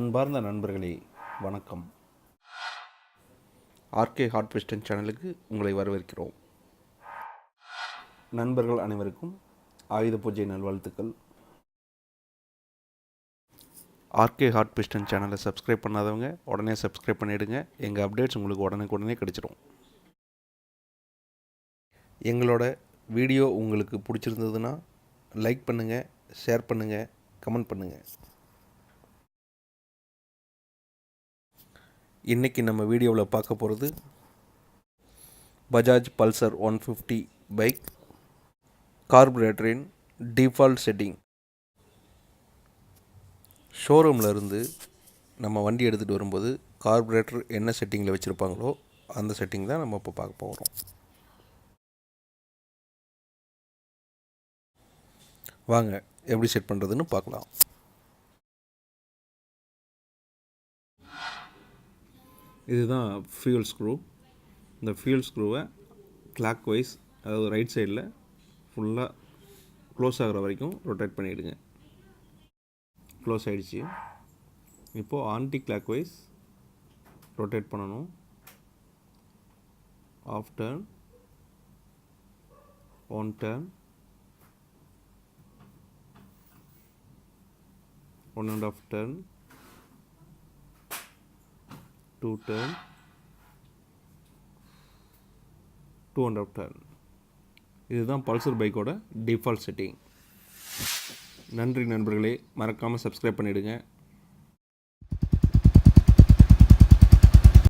அன்பார்ந்த நண்பர்களே, வணக்கம். ஆர்கே ஹாட் பிஸ்டன் சேனலுக்கு உங்களை வரவேற்கிறோம். நண்பர்கள் அனைவருக்கும் ஆயுத பூஜை நல்வாழ்த்துக்கள். ஆர்கே ஹாட் பிஸ்டன் சேனலை சப்ஸ்கிரைப் பண்ணாதவங்க உடனே சப்ஸ்கிரைப் பண்ணிவிடுங்க. எங்கள் அப்டேட்ஸ் உங்களுக்கு உடனே கிடைச்சிடும். எங்களோட வீடியோ உங்களுக்கு பிடிச்சிருந்ததுன்னா லைக் பண்ணுங்கள், ஷேர் பண்ணுங்கள், கமெண்ட் பண்ணுங்கள். இன்றைக்கி நம்ம வீடியோவில் பார்க்க போகிறது பஜாஜ் பல்சர் 150 பைக் கார்பரேட்டரின் டிஃபால்ட் செட்டிங். ஷோரூமில் இருந்து நம்ம வண்டி எடுத்துகிட்டு வரும்போது கார்பரேட்டர் என்ன செட்டிங்கில் வச்சுருப்பாங்களோ அந்த செட்டிங் தான் நம்ம இப்போ பார்க்க போகிறோம். வாங்க எப்படி செட் பண்ணுறதுன்னு பார்க்கலாம். இதுதான் ஃபியூல் ஸ்க்ரூ. இந்த ஃபியூல் ஸ்க்ரூவை கிளாக் வைஸ், அதாவது ரைட் சைடில் ஃபுல்லாக க்ளோஸ் ஆகிற வரைக்கும் ரொட்டேட் பண்ணிவிடுங்க. க்ளோஸ் ஆகிடுச்சு. இப்போது ஆன்டி கிளாக் வைஸ் ரொட்டேட் பண்ணணும். Half turn, one turn, 1.5 turn, 2 turn, 2.5 turn. இதுதான் பல்சர் பைக்கோட டிஃபால்ட் செட்டிங். நன்றி நண்பர்களே, மறக்காமல் சப்ஸ்கிரைப் பண்ணிவிடுங்க.